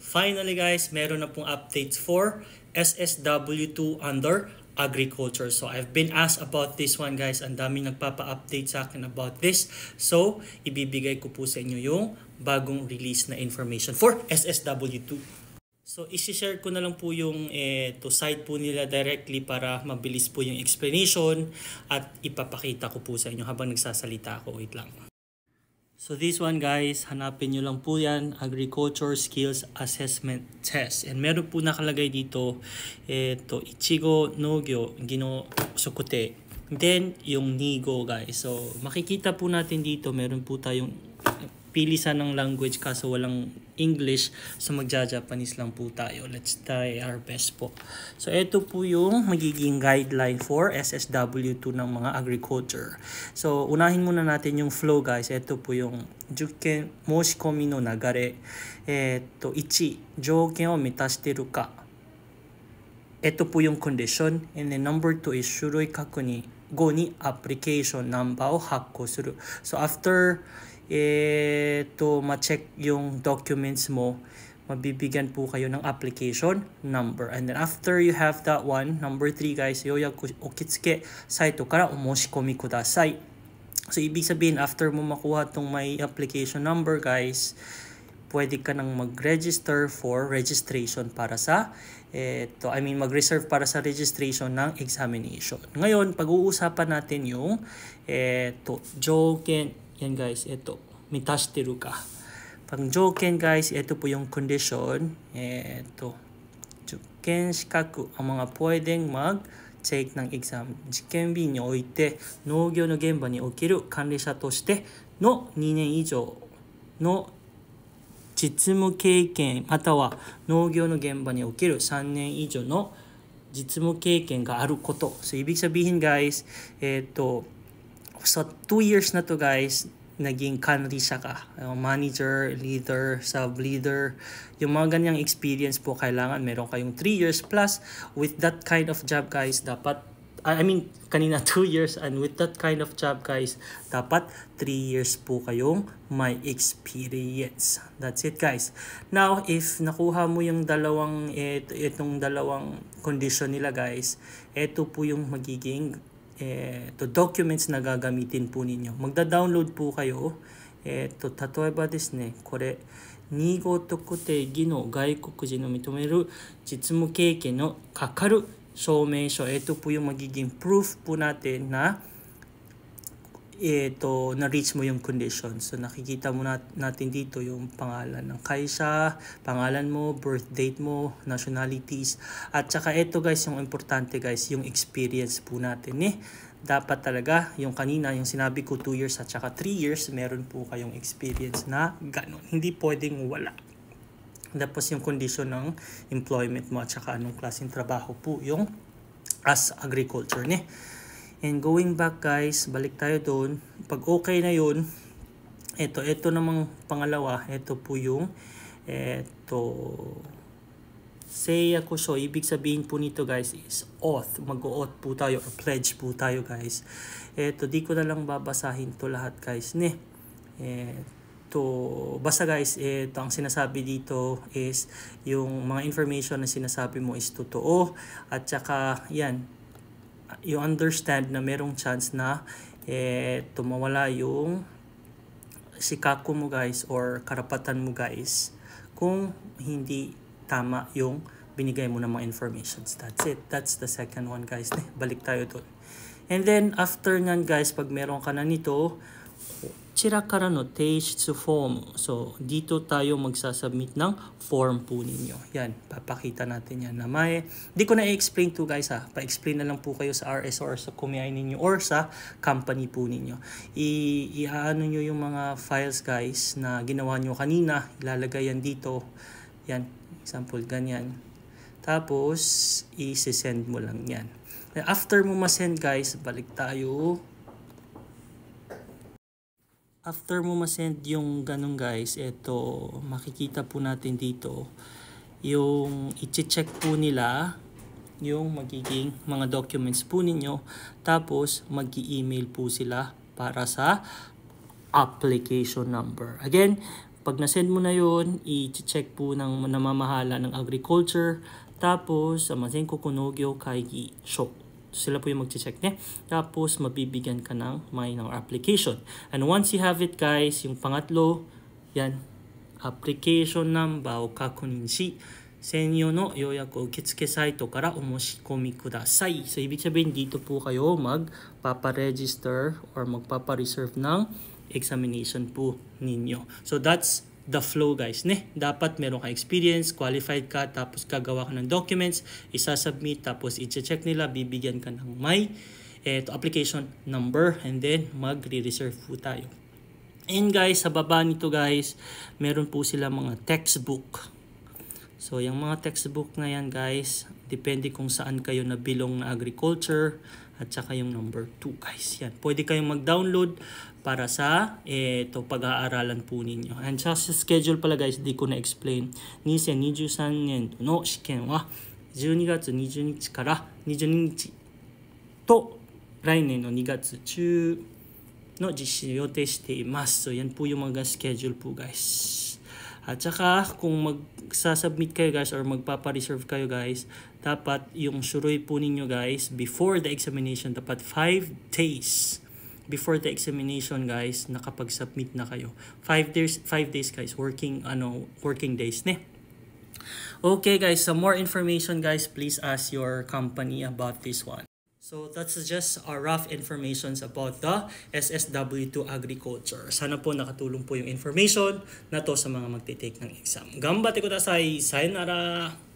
Finally guys, meron na pong updates for SSW2 under agriculture. So I've been asked about this one guys. Ang daming nagpapa-update sa akin about this. So ibibigay ko po sa inyo yung bagong release na information for SSW2. So isi-share ko na lang po yung to site po nila directly para mabilis po yung explanation at ipapakita ko po sa inyo habang nagsasalita ako. Wait lang. So this one guys, hanapin nyo lang po yan, Agriculture Skills Assessment Test. And meron po nakalagay dito, Ichigo Nogyo Gino Sukute. Then yung Nigo guys. So makikita po natin dito, meron po tayong pilisan ng language kaso walang English. So magja-Japanese lang po tayo. Let's try our best po. So ito po yung magiging guideline for SSW2 ng mga agriculture. So unahin muna natin yung flow guys. Ito po yung juken moshikomi no nagare. 1, 条件を満たしてるか. Ito po yung condition. And then number 2 is 種類確認後に application number を発行する. So after ma-check yung documents mo, mabibigyan po kayo ng application number. And then after you have that one, number 3 guys, yoyaku okitsuke saito kara omoshikomi kudasai. So ibig sabihin, after mo makuha tong may application number guys, pwede ka nang mag-register for registration para sa mag-reserve para sa registration ng examination. Ngayon, pag-uusapan natin yung joken. Yan guys, ito. Mitashiteru ka. Pang joken guys, ito po yung condition. Juken shikaku. Ang mga pwedeng mag-take ng exam. Jikenbi ni oite, nogyo no genba ni okiru kanrisha toshite no 2年以上の実務経験または農業の現場における3年以上の実務経験があること. So, ibig sabihin guys, sa 2 years na to guys, naging kanrisha ka. Manager, leader, sub-leader. Yung mga ganyang experience po, kailangan meron kayong 3 years plus. With that kind of job guys, dapat, kanina 2 years, and with that kind of job guys, dapat 3 years po kayong may experience. That's it guys. Now, if nakuha mo yung itong dalawang condition nila guys, ito po yung magiging documents na gagamitin po ninyo. Magda-download po kayo. Tatoeba desu ne, kore, 2号特定技能外国人の認める実務経験のかかる証明書. Ito po yung magiging proof po natin na na-reach mo yung condition. So nakikita mo natin dito yung pangalan ng kaisa, pangalan mo, birth date mo, nationalities. At saka ito guys, yung importante guys, yung experience po natin dapat talaga yung kanina, yung sinabi ko 2 years at saka 3 years, meron po kayong experience na ganun. Hindi pwedeng wala. Tapos yung condition ng employment mo at saka anong klaseng trabaho po yung as agriculture And going back guys, balik tayo doon. Pag okay na yun, ito namang pangalawa, ito po yung seiyakusho. Ibig sabihin po nito guys is oath. Mag-oath po tayo or pledge po tayo guys. Di ko na lang babasahin to lahat guys basta guys, ang sinasabi dito is yung mga information na sinasabi mo is totoo at saka yan, you understand na merong chance na mawala yung sikaku mo guys or karapatan mo guys kung hindi tama yung binigay mo ng mga informations. That's it. That's the second one guys. Balik tayo doon. And then after nyan guys, pag meron ka na nito, こちらからの提出フォーム. So, dito tayo magsasubmit ng form po ninyo. Yan, papakita natin yan. Di ko na i-explain to guys ha. Pa-explain na lang po kayo sa RS or sa kumiay ninyo or sa company po ninyo. Iaano nyo yung mga files guys na ginawa nyo kanina. Ilalagay yan dito. Yan, example, ganyan. Tapos, i-send mo lang yan. After mo ma-send guys, balik tayo. After mo ma-send yung ganun guys, ito makikita po natin dito yung i-check po nila yung magiging mga documents po ninyo, tapos mag-i-email po sila para sa application number. Again, Pag na-send mo na yun, i-check po ng namamahala ng agriculture. Tapos, Amazen Kokunogyo Kaigi Sho. Sila po yung mag-check niya. Tapos, mabibigyan ka ng minor application. And once you have it guys, yung pangatlo, yan, application number o kakunin shi, senyo no yoyaku uketsuke saito kara omoshikomi kudasai. So, ibig sabihin dito po kayo magpaparegister or magpapareserve ng examination po ninyo. So, that's the flow guys. Dapat meron ka experience, qualified ka, tapos gagawa ka ng documents, isasubmit, tapos i-check nila, bibigyan ka ng may application number, and then magre-reserve po tayo. And guys, sa baba nito guys, meron po sila mga textbook. So, yung mga textbook na yan guys, depende kung saan kayo nabilong na agriculture at saka yung number 2 guys. Yan, pwede kayong mag-download para sa pag-aaralan po ninyo. And sa schedule pala guys, di ko na-explain. 2023年度の試験は12月20日から22日と来年の2月中の実施を予定しています。So, yan po yung mga schedule po guys. At saka, kung magsasubmit kayo guys or magpapareserve kayo guys, dapat yung suroy po ninyo guys, before the examination, dapat 5 days. Before the examination guys, nakapag-submit na kayo. 5 days guys, working days Okay guys, some more information guys, please ask your company about this one. So that's just our rough informations about the SSW2 Agriculture. Sana po nakatulong po yung information na to sa mga magte-take ng exam. Ganbatte kudasai. Sayonara!